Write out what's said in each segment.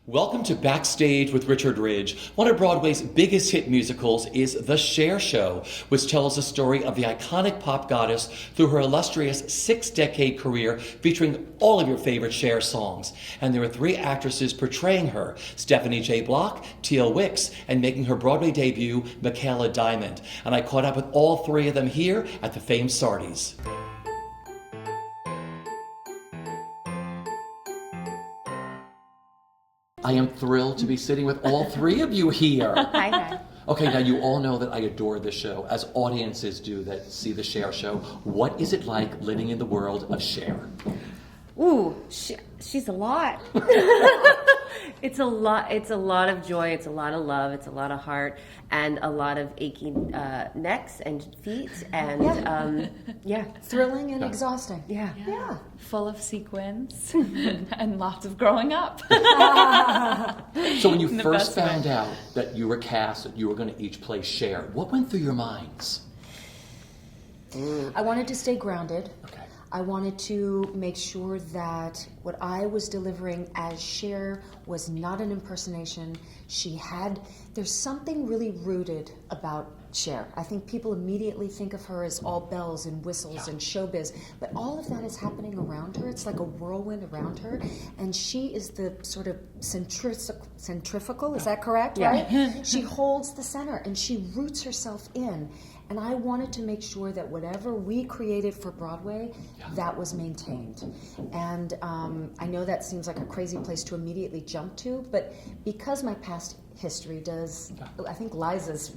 Welcome to Backstage with Richard Ridge. One of Broadway's biggest hit musicals is The Cher Show, which tells the story of the iconic pop goddess through her illustrious 6-decade career featuring all of your favorite Cher songs. And there are 3 actresses portraying her: Stephanie J. Block, Teal Wicks, and making her Broadway debut, Micaela Diamond. And I caught up with all 3 of them here at the famed Sardi's. I am thrilled to be sitting with all 3 of you here. Hi. Okay, now you all know that I adore this show, as audiences do that see the Cher Show. What is it like living in the world of Cher? Ooh, she's a lot. It's a lot. It's a lot of joy. It's a lot of love. It's a lot of heart, and a lot of aching necks and feet, and thrilling and exhausting. Yeah. Full of sequins and lots of growing up. So when you first found out that you were cast, that you were going to each play Cher, what went through your minds? I wanted to stay grounded. Okay. I wanted to make sure that what I was delivering as Cher was not an impersonation. There's something really rooted about Cher. I think people immediately think of her as all bells and whistles and showbiz, but all of that is happening around her. It's like a whirlwind around her, and she is the sort of centrifugal, is that correct, right? She holds the center, and she roots herself in. And I wanted to make sure that whatever we created for Broadway, that was maintained. And I know that seems like a crazy place to immediately jump to, but because my past history does, I think Liza's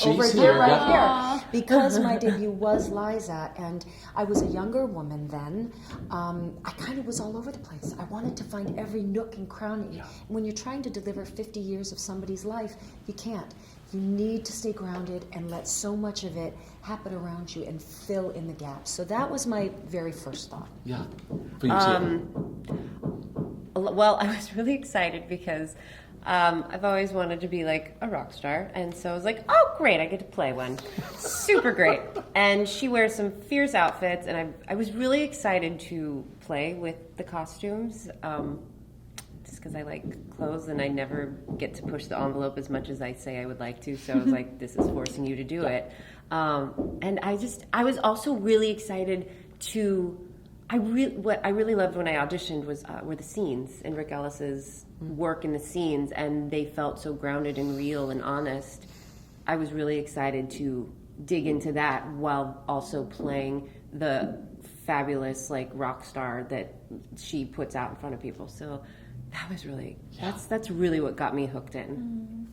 over here, right here. Because my debut was Liza, and I was a younger woman then, I kind of was all over the place. I wanted to find every nook and cranny. When you're trying to deliver 50 years of somebody's life, you can't. You need to stay grounded and let so much of it happen around you and fill in the gaps. So that was my very first thought. Yeah. For you too. Well, I was really excited because I've always wanted to be like a rock star, and so I was like, oh great, I get to play one. Super great. And she wears some fierce outfits, and I was really excited to play with the costumes. Just because I like clothes and I never get to push the envelope as much as I say I would like to. So I was like, this is forcing you to do it. And I was also really excited what I really loved when I auditioned were the scenes and Rick Ellis's work in the scenes, and they felt so grounded and real and honest. I was really excited to dig into that while also playing the fabulous like rock star that she puts out in front of people. So that was really, that's really what got me hooked in.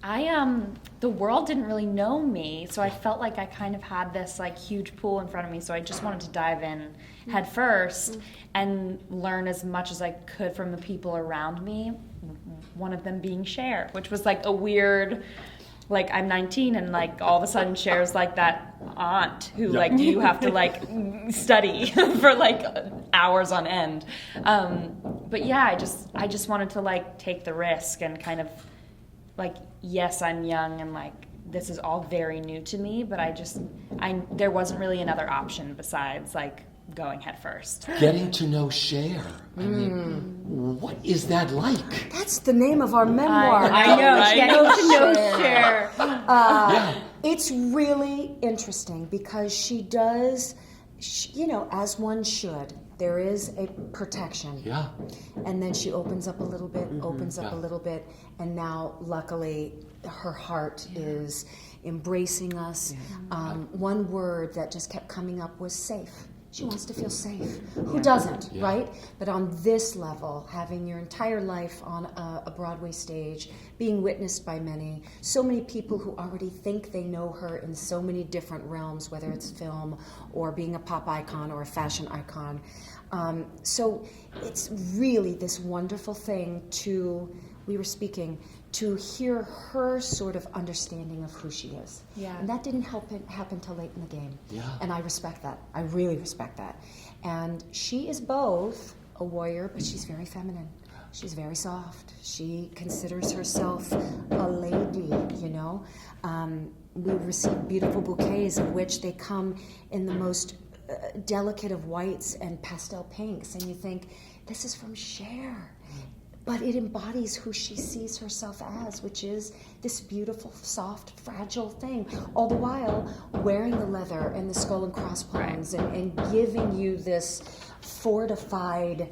The world didn't really know me, so I felt like I kind of had this like huge pool in front of me, so I just wanted to dive in head first and learn as much as I could from the people around me, one of them being Cher, which was like a weird, like I'm 19 and like all of a sudden Cher's like that aunt who like you have to like study for like hours on end. But yeah, I just wanted to like take the risk and kind of like, yes, I'm young and like this is all very new to me, but there wasn't really another option besides like going head first. Getting to know Cher. I mean, what is that like? That's the name of our memoir. I know, right? Getting to know Cher. It's really interesting because she does, as one should, there is a protection. Yeah. And then she opens up a little bit, a little bit, and now, luckily, her heart is embracing us. One word that just kept coming up was safe. She wants to feel safe. Who doesn't, right? But on this level, having your entire life on a Broadway stage, being witnessed by many, so many people who already think they know her in so many different realms, whether it's film or being a pop icon or a fashion icon. So it's really this wonderful thing to hear her sort of understanding of who she is. Yeah. And that didn't happen till late in the game. Yeah. And I respect that. I really respect that. And she is both a warrior, but she's very feminine. She's very soft. She considers herself a lady, We receive beautiful bouquets of which they come in the most delicate of whites and pastel pinks. And you think, this is from Cher. but it embodies who she sees herself as, which is this beautiful, soft, fragile thing, all the while wearing the leather and the skull and crossbones and giving you this fortified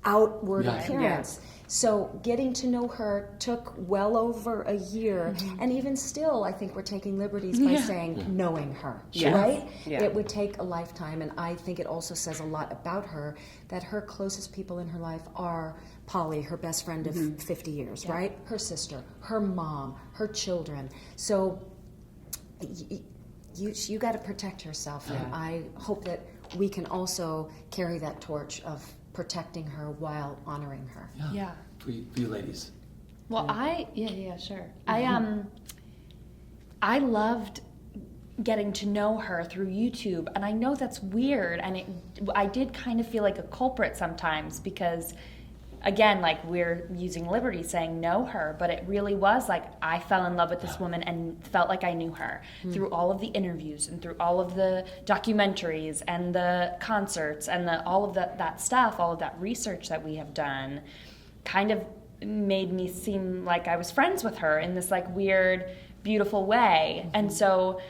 outward appearance. So getting to know her took well over a year, and even still, I think we're taking liberties by saying knowing her, right? Yeah. It would take a lifetime, and I think it also says a lot about her that her closest people in her life are Polly, her best friend of 50 years, right? Her sister, her mom, her children. So you got to protect yourself, and I hope that we can also carry that torch of protecting her while honoring her. Yeah. For you ladies. Well, sure. I loved getting to know her through YouTube, and I know that's weird, and I did kind of feel like a culprit sometimes because, again, like we're using liberty saying know her, but it really was like I fell in love with this woman and felt like I knew her through all of the interviews and through all of the documentaries and the concerts and all of that stuff, all of that research that we have done kind of made me seem like I was friends with her in this like weird, beautiful way. And so,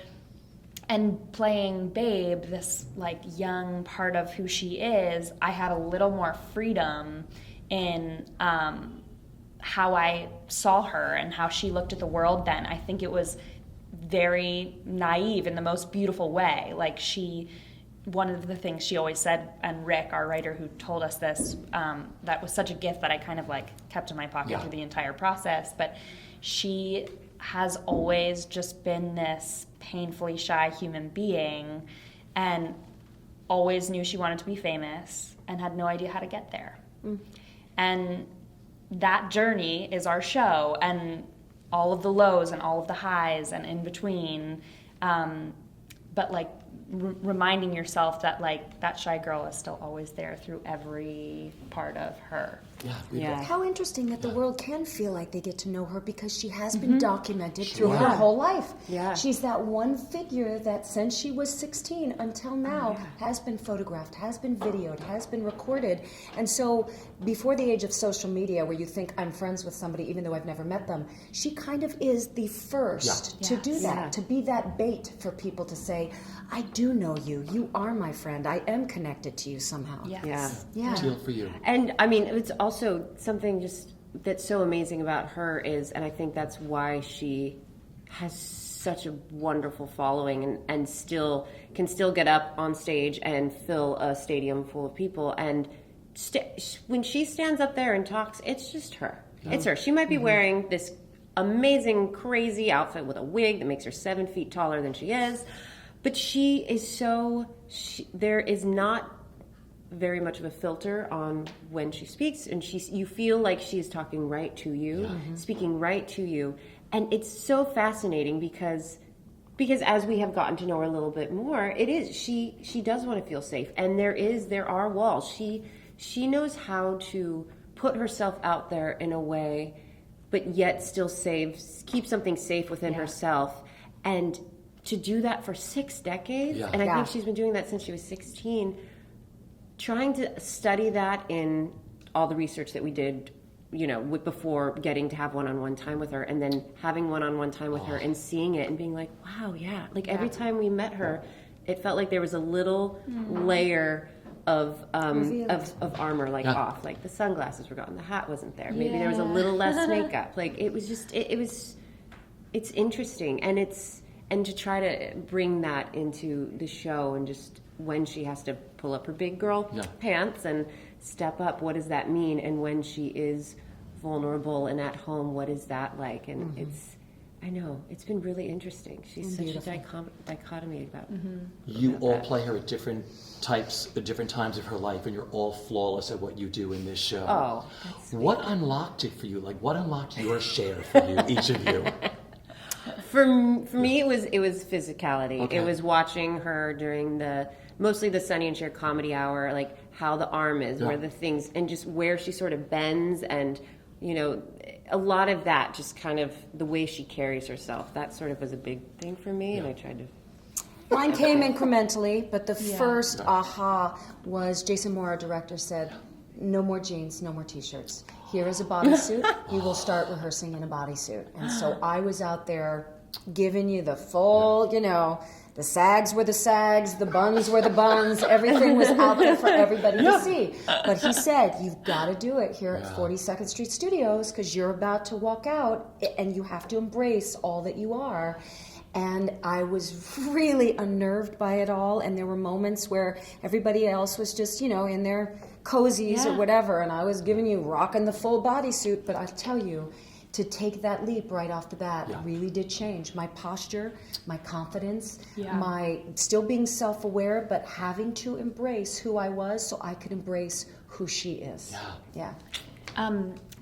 and playing Babe, this like young part of who she is, I had a little more freedom in how I saw her and how she looked at the world then. I think it was very naive in the most beautiful way. Like one of the things she always said, and Rick, our writer who told us this, that was such a gift that I kind of like kept in my pocket through the entire process, but she has always just been this painfully shy human being and always knew she wanted to be famous and had no idea how to get there. And that journey is our show, and all of the lows and all of the highs and in between, but like reminding yourself that like that shy girl is still always there through every part of her. How interesting that the world can feel like they get to know her because she has been documented through her whole life. She's that one figure that since she was 16 until now has been photographed, has been videoed, has been recorded. And so before the age of social media where you think I'm friends with somebody even though I've never met them, she kind of is the first to do that, to be that bait for people to say, I do know you. You are my friend. I am connected to you somehow. Teal, for you. And I mean, it's also something just that's so amazing about her is, and I think that's why she has such a wonderful following and still can get up on stage and fill a stadium full of people. And when she stands up there and talks, it's just her. It's her. She might be wearing this amazing, crazy outfit with a wig that makes her 7 feet taller than she is. But she is there is not very much of a filter on when she speaks, and you feel like she's talking right to you, speaking right to you. And it's so fascinating because as we have gotten to know her a little bit more, she does want to feel safe. And there are walls. She knows how to put herself out there in a way, but yet still keep something safe within herself. And to do that for 6 decades, and I think she's been doing that since she was 16, trying to study that in all the research that we did, before getting to have one-on-one time with her, and then having one-on-one time with her and seeing it and being like, wow, every time we met her, it felt like there was a little layer of armor off, like the sunglasses were gone, the hat wasn't there, maybe there was a little less makeup, like it was just it's interesting, and to try to bring that into the show, and just when she has to pull up her big girl pants and step up, what does that mean? And when she is vulnerable and at home, what is that like? And it's been really interesting. She's such a dichotomy about You all play her at different times of her life, and you're all flawless at what you do in this show. Oh, what unlocked it for you? Like, what unlocked your Cher for you, each of you? For me, it was physicality. Okay. It was watching her during mostly the Sonny and Cher comedy hour, like how the arm is, where the things, and just where she sort of bends, and a lot of that, just kind of the way she carries herself. That sort of was a big thing for me, and I tried to. Mine came incrementally, but the first aha was Jason Moore, our director, said, no more jeans, no more T-shirts. here is a bodysuit. We will start rehearsing in a bodysuit. And so I was out there giving you the full, the sags were the sags, the buns were the buns, everything was out there for everybody to see. But he said, you've got to do it here at 42nd Street Studios because you're about to walk out and you have to embrace all that you are. And I was really unnerved by it all. And there were moments where everybody else was just, in their cozies or whatever. And I was giving you rocking the full bodysuit. But I tell you, to take that leap right off the bat really did change my posture, my confidence, my still being self-aware, but having to embrace who I was so I could embrace who she is.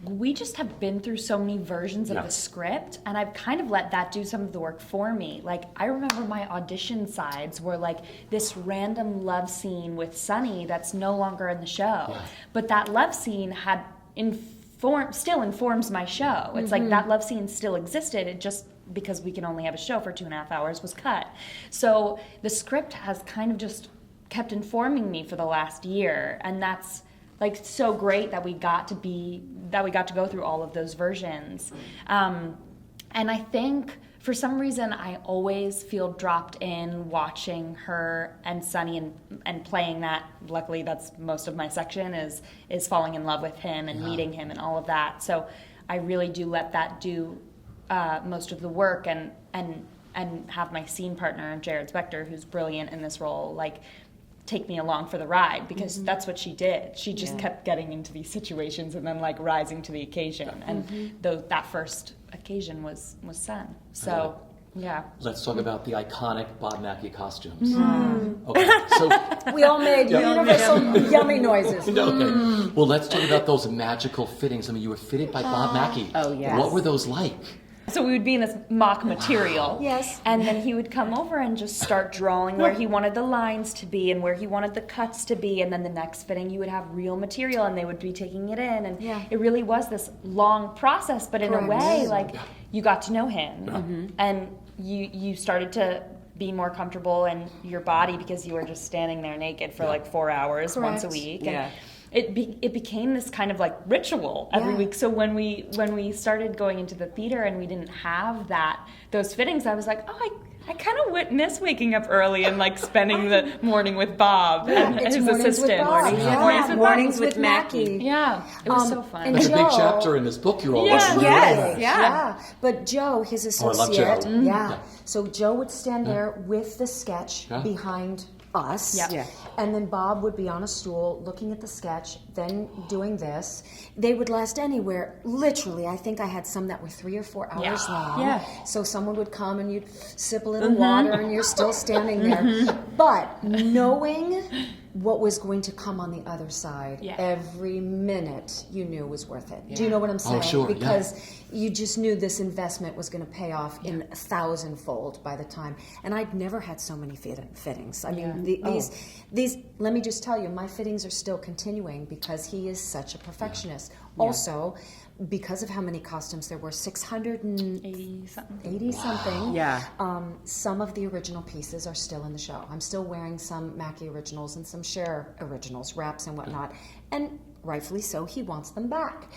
We just have been through so many versions of the script, and I've kind of let that do some of the work for me. Like, I remember my audition sides were like this random love scene with Sunny that's no longer in the show. But that love scene had still informs my show. It's like that love scene still existed. It just, because we can only have a show for 2.5 hours, was cut. So the script has kind of just kept informing me for the last year, and that's like so great that we got to go through all of those versions. And I think for some reason I always feel dropped in watching her and Sunny and playing that. Luckily, that's most of my section is falling in love with him and meeting him and all of that. So I really do let that do most of the work and have my scene partner, Jared Spector, who's brilliant in this role, like take me along for the ride, because that's what she did. She just kept getting into these situations and then like rising to the occasion. And that first occasion was Sun. So Let's talk about the iconic Bob Mackie costumes. Okay, so we all made universal yummy noises. okay. Well, let's talk about those magical fittings. I mean, you were fitted by Bob Mackie. Oh, yes. What were those like? So we would be in this mock material. Yes. And then he would come over and just start drawing where he wanted the lines to be and where he wanted the cuts to be. And then the next fitting, you would have real material and they would be taking it in. And it really was this long process, but in a way, like, you got to know him. And you started to be more comfortable in your body because you were just standing there naked for like 4 hours once a week. And it became this kind of like ritual every week. So when we started going into the theater and we didn't have those fittings, I was like, oh, I kind of miss waking up early and like spending the morning with Bob and his assistant. Mornings with Mackie. Yeah, it was so fun. And That's a big Joe, chapter in this book you're all Yes. But Joe, his associate, I love Joe. So Joe would stand there with the sketch behind us, and then Bob would be on a stool looking at the sketch, then doing this. They would last anywhere, literally, I think I had some that were 3 or 4 hours long. So someone would come and you'd sip a little water and you're still standing there. But knowing what was going to come on the other side, every minute you knew was worth it. Do you know what I'm saying? Oh, sure. Because you just knew this investment was going to pay off in 1,000-fold by the time. And I'd never had so many fittings. I mean, these. Let me just tell you, my fittings are still continuing because he is such a perfectionist. Also, because of how many costumes there were, 680 something. Some of the original pieces are still in the show. I'm still wearing some Mackie originals and some Cher originals, wraps and whatnot. And rightfully so, he wants them back.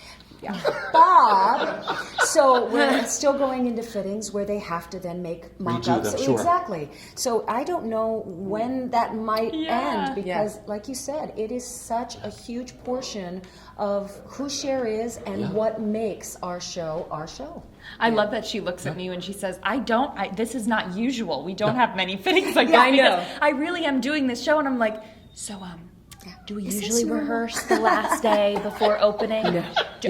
Bob. So we're still going into fittings where they have to then make mock-ups. Exactly. So I don't know when that might end because, like you said, it is such a huge portion of who Cher is and what makes our show our show. I love that she looks at me when she says, this is not usual. We don't have many fittings like that. I know. I really am doing this show, and I'm like, do we usually rehearse the last day before opening?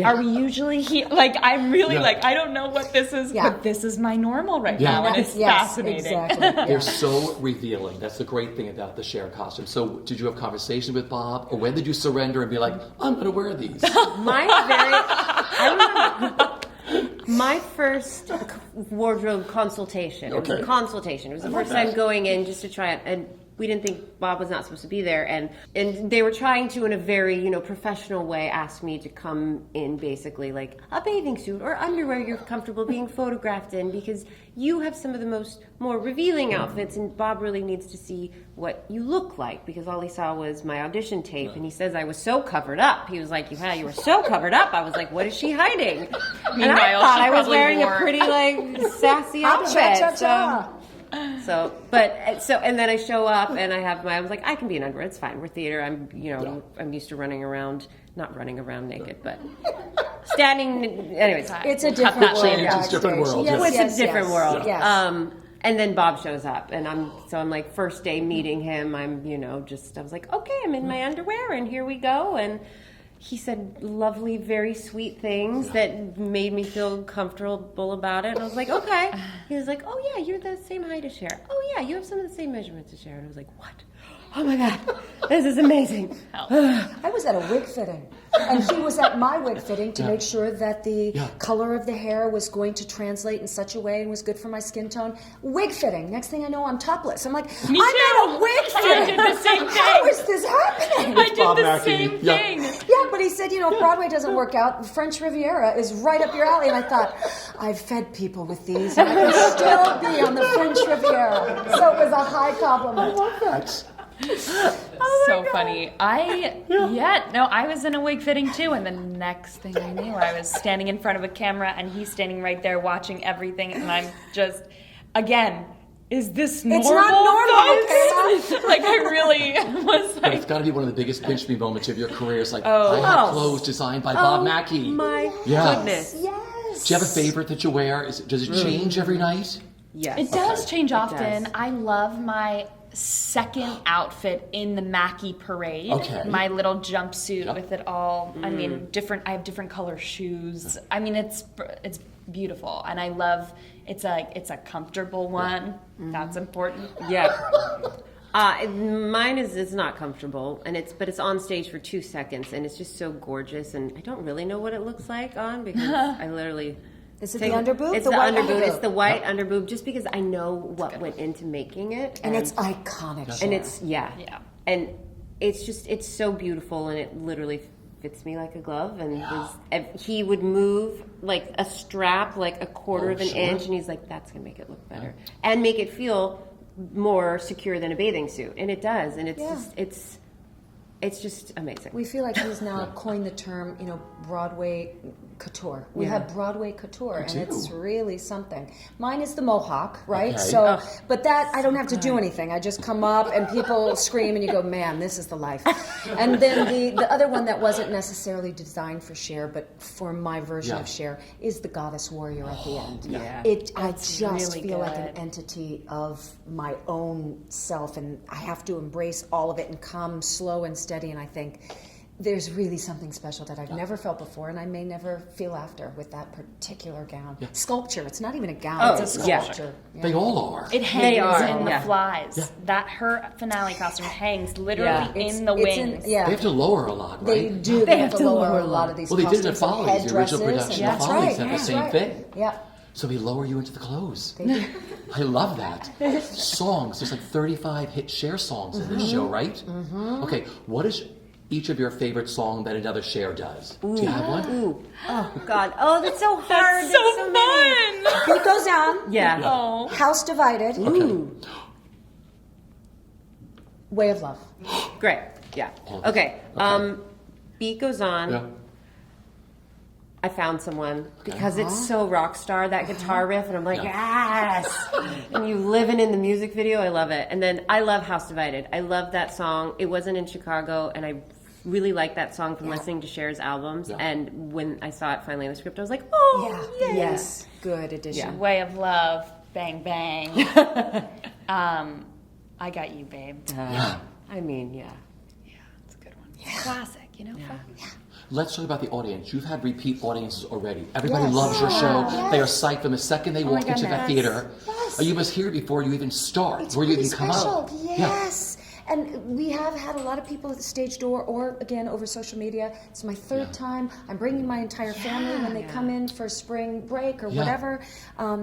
Are we usually here? Like, I'm really like, I don't know what this is, but this is my normal right now, and it's fascinating. Exactly. They're so revealing. That's the great thing about the Cher costume. So did you have conversation with Bob, or when did you surrender and be like, I'm going to wear these? I remember my first wardrobe consultation. It was a consultation. It was the first time going in just to try it. And we didn't think Bob was not supposed to be there, and they were trying to, in a very professional way, ask me to come in basically like a bathing suit or underwear you're comfortable being photographed in, because you have some of the more revealing outfits, and Bob really needs to see what you look like, because all he saw was my audition tape, and he says I was so covered up. He was like, "Yeah, you were so covered up." I was like, "What is she hiding?" And I thought I was wearing a pretty sassy outfit. And then I show up and I was like, I can be in underwear. It's fine. We're theater. I'm used to running around, not running around naked, but standing. Anyways, it's a different world. It's a different world. It's a different world. Yes. And then Bob shows up, and I'm like, first day meeting him. I was like, okay, I'm in my underwear, and here we go. And he said lovely, very sweet things that made me feel comfortable about it. And I was like, okay. He was like, oh yeah, you're the same height as Cher. Oh yeah, you have some of the same measurements as Cher. And I was like, what? Oh my God, this is amazing. I was at a wig fitting, and he was at my wig fitting to make sure that the color of the hair was going to translate in such a way and was good for my skin tone. Wig fitting. Next thing I know, I'm topless. I'm like, I'm at a wig fitting. I did the same thing. How is this happening? I did the same thing. Yeah, but he said, if Broadway doesn't work out, the French Riviera is right up your alley. And I thought, I've fed people with these, and I can still be on the French Riviera. So it was a high compliment. I love that. So funny. I was in a wig fitting too, and the next thing I knew, I was standing in front of a camera and he's standing right there watching everything, and I'm just, again, is this normal? It's not normal, folks? Like, I really was But like, it's got to be one of the biggest pinch me moments of your career. It's like, I have clothes designed by Bob Mackie. My Yeah. goodness. Yes. Do you have a favorite that you wear? Does it change every night? Yes. it does change often. does. I love my second outfit in the Mackie parade. Okay. My little jumpsuit Yep. with it all. I mean, I have different color shoes. I mean, it's beautiful, and I love. It's a comfortable one. That's important. Yeah. Mine is not comfortable, but it's on stage for 2 seconds, and it's just so gorgeous, and I don't really know what it looks like on, because I literally. Is it the underboob? It's the white underboob. It's the white underboob, just because I know what went into making it, And it's iconic. and it's Yeah. and it's so beautiful, and it literally fits me like a glove. And he would move like a strap, like a quarter of an inch, and he's like, "That's gonna make it look better and make it feel more secure than a bathing suit," and it does, and it's just amazing. We feel like he's now coined the term, Broadway couture. We have Broadway couture, and it's really something. Mine is the mohawk, right? Okay. So, but that I don't have to do anything. I just come up, and people scream, and you go, "Man, this is the life." And then the other one that wasn't necessarily designed for Cher, but for my version of Cher, is the goddess warrior at the end. Yeah. I just really feel like good. an entity of my own self, and I have to embrace all of it and come slow and steady. And I think there's really something special that I've never felt before, and I may never feel after with that particular gown. Sculpture. It's not even a gown. It's a sculpture. Yeah. They all are. It hangs are, in the yeah. flies. Her finale costume hangs literally in the It's wings. They have to lower a lot, They right? do. They have to lower a lot of these Well, they did it at costumes and Follies, the original headdresses, production and of that's Follies right, had the that's same right. thing. Yeah. So they lower you into the clothes. They do. I love that. Songs. There's like 35 hit Cher songs in this show, right? Okay, what is each of your favorite song that another Cher does? Do you have one? Ooh. Oh God. Oh, that's so hard. That's so many. fun. Beat goes on. Yeah. Oh. House divided. Okay. Way of love. Great. Yeah. Okay. Beat goes on. Yeah. I found someone because it's so rock star, that guitar riff, and I'm like, yes! And you living in the music video, I love it. And then I love House Divided. I love that song. It wasn't in Chicago, and I really liked that song from listening to Cher's albums. Yeah. And when I saw it finally in the script, I was like, oh, Yeah. yeah. Yes. Good addition. Way of love. Bang, bang. I got you, babe. I mean, yeah. It's a good one. Classic, you know? Let's talk about the audience. You've had repeat audiences already. Everybody Yes. loves your show. Yes. They are psyched from the second they walk into that goodness. theater. Yes. You must hear it before you even start, It's before you pretty even come special. out. Yes. And we have had a lot of people at the stage door, or again over social media. It's my third time. I'm bringing my entire family when they come in for spring break or whatever.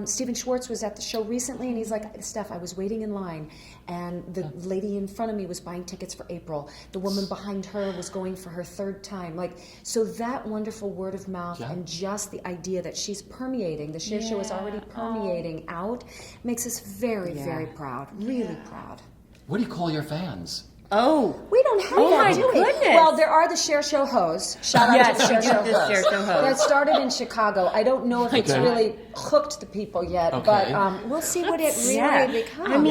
Stephen Schwartz was at the show recently, and he's like, Steph, I was waiting in line, and the lady in front of me was buying tickets for April. The woman behind her was going for her third time. Like, so that wonderful word of mouth and just the idea that she's permeating, the Cher show is already permeating out, makes us very, very proud. Really proud. What do you call your fans? Oh, we don't have Oh that, my do we? goodness. Well, there are the Cher Show hoes. Shout out to the Cher Show the hoes. Cher Show hoes. That started in Chicago. I don't know if it's really hooked the people yet, but we'll see what it really becomes.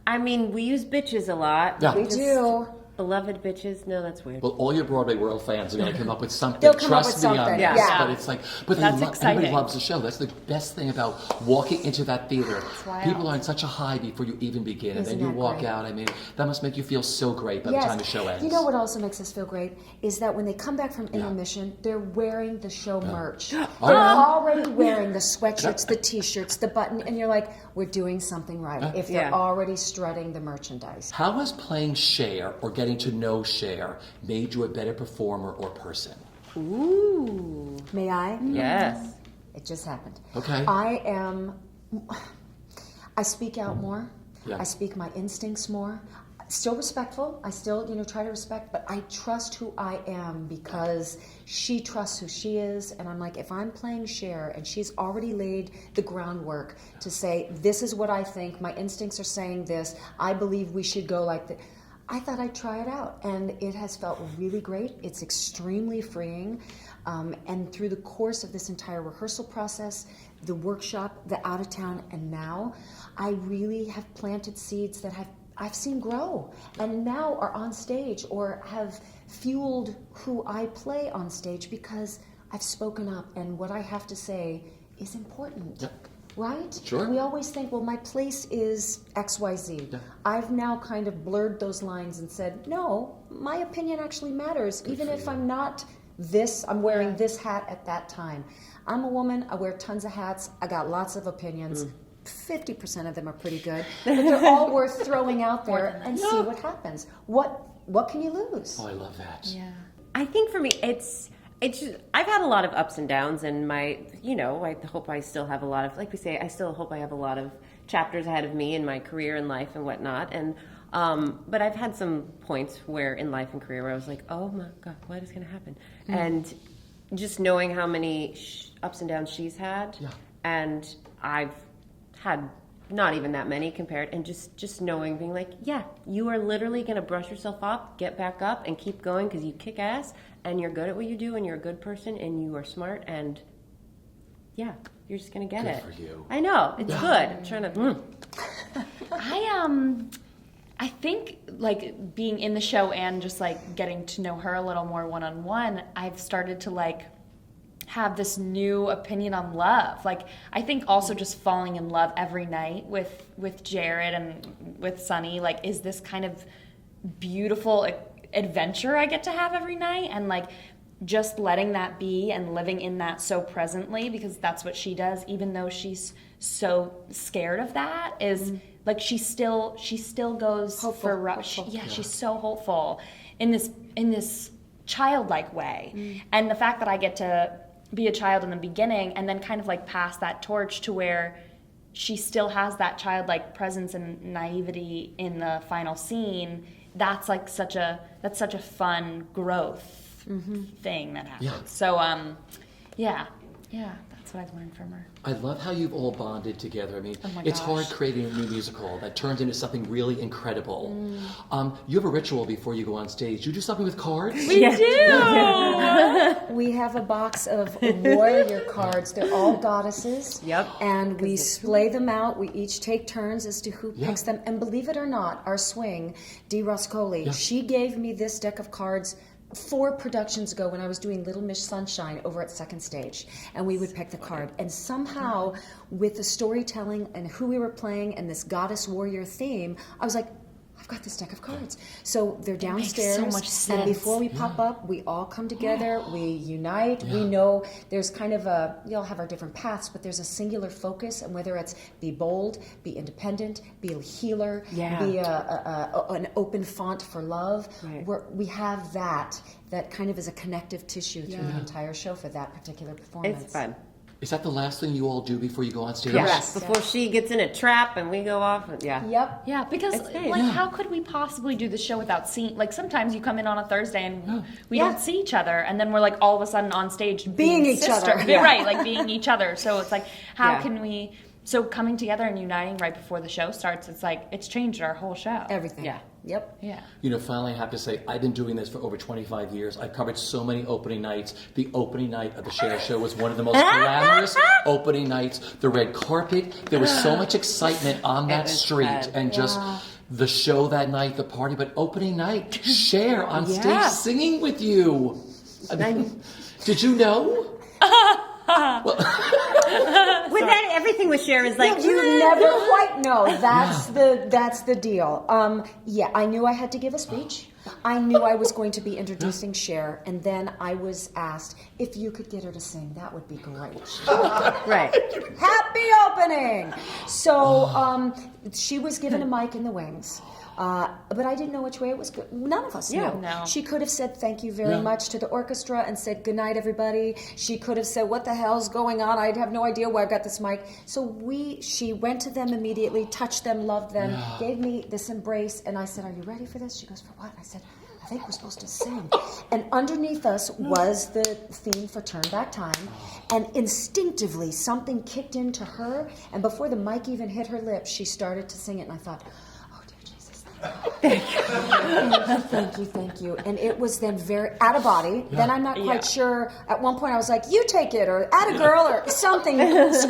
I mean, we use bitches a lot. Yeah. We do. Beloved bitches. No, that's weird. Well, all your Broadway World fans are going to come up with something. They'll come up Trust with me on something. this. Yeah. But it's like, but That's everybody exciting. loves the show. That's the best thing about walking into that theater. wild. People are on such a high before you even begin, and Isn't then you that walk great? out. I mean, that must make you feel so great by the time the show ends. You know what also makes us feel great is that when they come back from intermission, they're wearing the show merch. They're already wearing the sweatshirts, the T-shirts, the button, and you're like, we're doing something right if they're already strutting the merchandise. How has playing Cher or getting to know Cher made you a better performer or person? Ooh. May I? Yes. It just happened. Okay. I speak out more. Yeah. I speak my instincts more. Still respectful. I still, try to respect, but I trust who I am because she trusts who she is. And I'm like, if I'm playing Cher and she's already laid the groundwork to say, this is what I think, my instincts are saying this, I believe we should go like this. I thought I'd try it out, and it has felt really great. It's extremely freeing. And through the course of this entire rehearsal process, the workshop, the out of town, and now, I really have planted seeds that I've seen grow, and now are on stage or have fueled who I play on stage because I've spoken up, and what I have to say is important. Yep. Right? Sure. We always think, well, my place is XYZ. Yeah. I've now kind of blurred those lines and said, no, my opinion actually matters. Even if I'm not this, I'm wearing this hat at that time. I'm a woman, I wear tons of hats, I got lots of opinions. 50% of them are pretty good, but they're all worth throwing out there and see what happens. What can you lose? Oh, I love that. Yeah. I think for me, it's just, I've had a lot of ups and downs, and I hope I still have a lot of, like we say, I still hope I have a lot of chapters ahead of me in my career and life and whatnot. And but I've had some points where in life and career where I was like, oh my God, what is going to happen? Mm-hmm. And just knowing how many ups and downs she's had, and I've had not even that many compared, and just knowing, being like, yeah, you are literally going to brush yourself off, get back up, and keep going because you kick ass, and you're good at what you do, and you're a good person, and you are smart, and yeah, you're just going to get it. Good for you. I know, it's good. I'm trying to... I think, like, being in the show and just, like, getting to know her a little more one-on-one, I've started to, like, have this new opinion on love. Like, I think also just falling in love every night with Jared and with Sunny, like, is this kind of beautiful adventure I get to have every night, and, like, just letting that be and living in that so presently, because that's what she does, even though she's so scared of that, is like she still goes hopeful. She's so hopeful in this childlike way. And the fact that I get to be a child in the beginning and then kind of like pass that torch to where she still has that childlike presence and naivety in the final scene, that's like such a fun growth thing that happens. So that's what I've learned from her. I love how you've all bonded together. I mean, it's gosh. hard creating a new musical that turns into something really incredible. You have a ritual before you go on stage. You do something with cards? We do! We have a box of warrior cards. They're all goddesses. Yep. And we splay them out. We each take turns as to who picks them. And believe it or not, our swing, Dee Roscoli, she gave me this deck of cards 4 productions ago when I was doing Little Miss Sunshine over at Second Stage, and we would pick the card. And somehow, with the storytelling and who we were playing and this goddess warrior theme, I was like, I've got this deck of cards. So they're downstairs. so much sense. And before we pop up, we all come together, we unite. We know there's kind of we all have our different paths, but there's a singular focus, and whether it's be bold, be independent, be a healer, be an open font for love. Right. We have that kind of is a connective tissue through the entire show for that particular performance. It's fun. Is that the last thing you all do before you go on stage? Yes. Before she gets in a trap and we go off. Yeah. Yep. Yeah, because It's nice. like, how could we possibly do the show without seeing? Like, sometimes you come in on a Thursday and we don't see each other, and then we're like all of a sudden on stage Being each other. Yeah. Right? Like being each other. So it's like, how can we? So coming together and uniting right before the show starts, it's like it's changed our whole show. Everything. Yeah. Yep. Yeah. You know, finally, I have to say, I've been doing this for over 25 years. I've covered so many opening nights. The opening night of the Cher show was one of the most glamorous opening nights. The red carpet, there was so much excitement on that street, and just the show that night, the party. But opening night, Cher on stage singing with you. Did you know? With that, everything with Cher is like You never quite know. That's the deal. I knew I had to give a speech. I knew I was going to be introducing Cher, and then I was asked if you could get her to sing. That would be great. right. Happy opening! So she was given a mic in the wings. But I didn't know which way it was going. None of us knew. No. She could have said thank you very much to the orchestra and said good night, everybody. She could have said, what the hell's going on? I have no idea why I got this mic. So she went to them immediately, touched them, loved them, gave me this embrace, and I said, are you ready for this? She goes, for what? I said, I think we're supposed to sing. And underneath us was the theme for Turn Back Time. And instinctively, something kicked into her, and before the mic even hit her lips, she started to sing it, and I thought, Thank you. And it was then very out of body. Then I'm not quite sure. At one point I was like, you take it, or at a girl, or something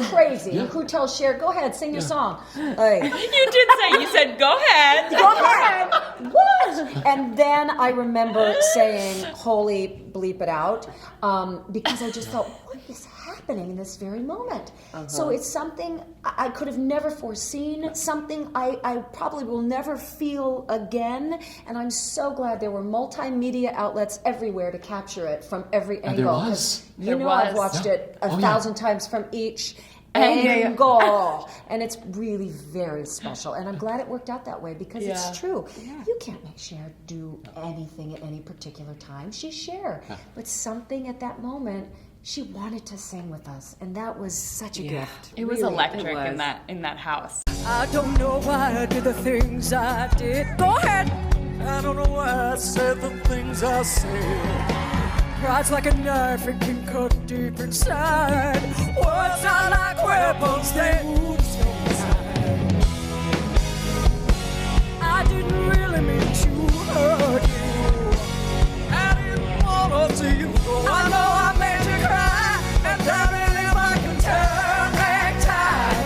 crazy. Who tells Cher, go ahead, sing your song. Like, You said, go ahead. go ahead. What? And then I remember saying, holy bleep it out, because I just thought, what is happening in this very moment? So it's something I could have never foreseen, something I probably will never feel again, and I'm so glad there were multimedia outlets everywhere to capture it from every angle. There was. I've watched it 1,000 times from each angle, and it's really very special, and I'm glad it worked out that way, because it's true. You can't make Cher do anything at any particular time. She's Cher, but something at that moment, she wanted to sing with us, and that was such a gift. It was Really. electric It was. in that house. I don't know why I did the things I did. Go ahead. I don't know why I said the things I said. Pride's like a knife, it can cut deep inside. Words are like weapons, they move so inside. I didn't really mean to hurt you. I didn't want to see you go. I know I made you cry, and doubting if I can turn back time.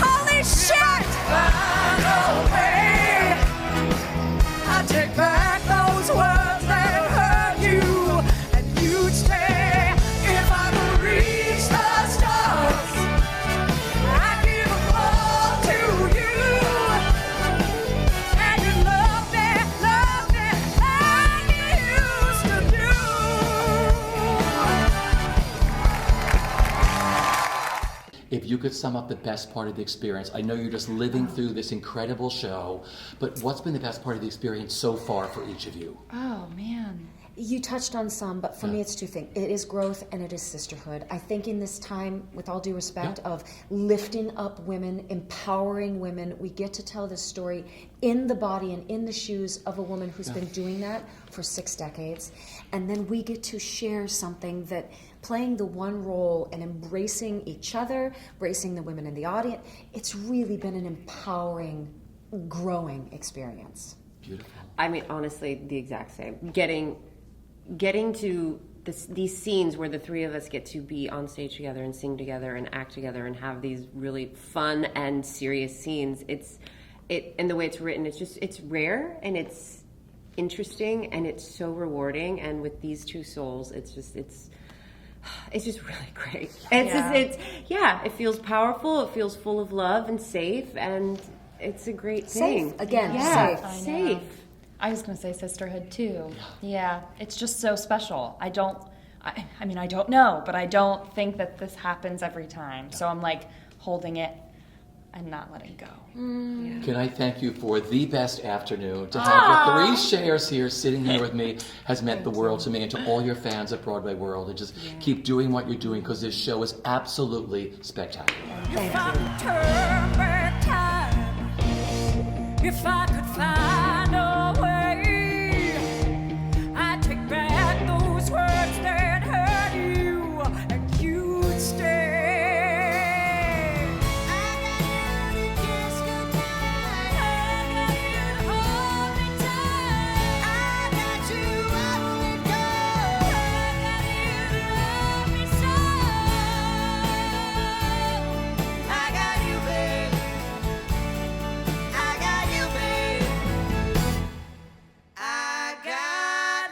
Holy shit! Find a way. I take back those words that hurt you, and you'd stay if I could reach the stars. I'd give them all to you, and you love me like you used to do. If you could sum up the best part of the experience, I know you're just living through this incredible show, but what's been the best part of the experience so far for each of you? Oh man. You touched on some, but for me it's two things. It is growth and it is sisterhood. I think in this time, with all due respect, of lifting up women, empowering women, we get to tell this story in the body and in the shoes of a woman who's been doing that for 6 decades. And then we get to share something that, playing the one role and embracing each other, embracing the women in the audience, it's really been an empowering, growing experience. Beautiful. I mean, honestly, the exact same. Getting to these scenes where the three of us get to be on stage together and sing together and act together and have these really fun and serious scenes. And the way it's written, it's rare and it's interesting and it's so rewarding. And with these two souls, it's just really great. It feels powerful. It feels full of love and safe, and it's a great thing. Safe. Again, Yeah, safe. I know. safe. I was gonna say sisterhood too. Yeah, it's just so special. I mean, I don't know, but I don't think that this happens every time. So I'm like holding it and not letting go. Can I thank you for the best afternoon? To have the three Chers here sitting here with me has meant the world to me, and to all your fans at Broadway World. And just keep doing what you're doing, because this show is absolutely spectacular. If I could turn back time, if I could find a way, I'd take back those words that hurt you, and you'd stay. I got you to kiss goodnight. I got you to hold me tight. I got you up and go. I got you to love me so. I got you, babe. I got you, babe. I got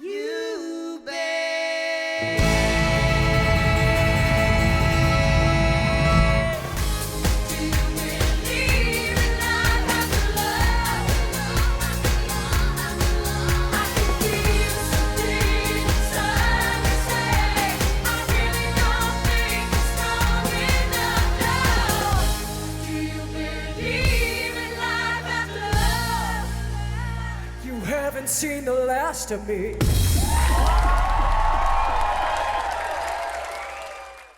you, babe. Do you believe in life after love? I can feel something inside me say, I really don't think it's strong enough now. Do you believe in life after love? You haven't seen the last of me.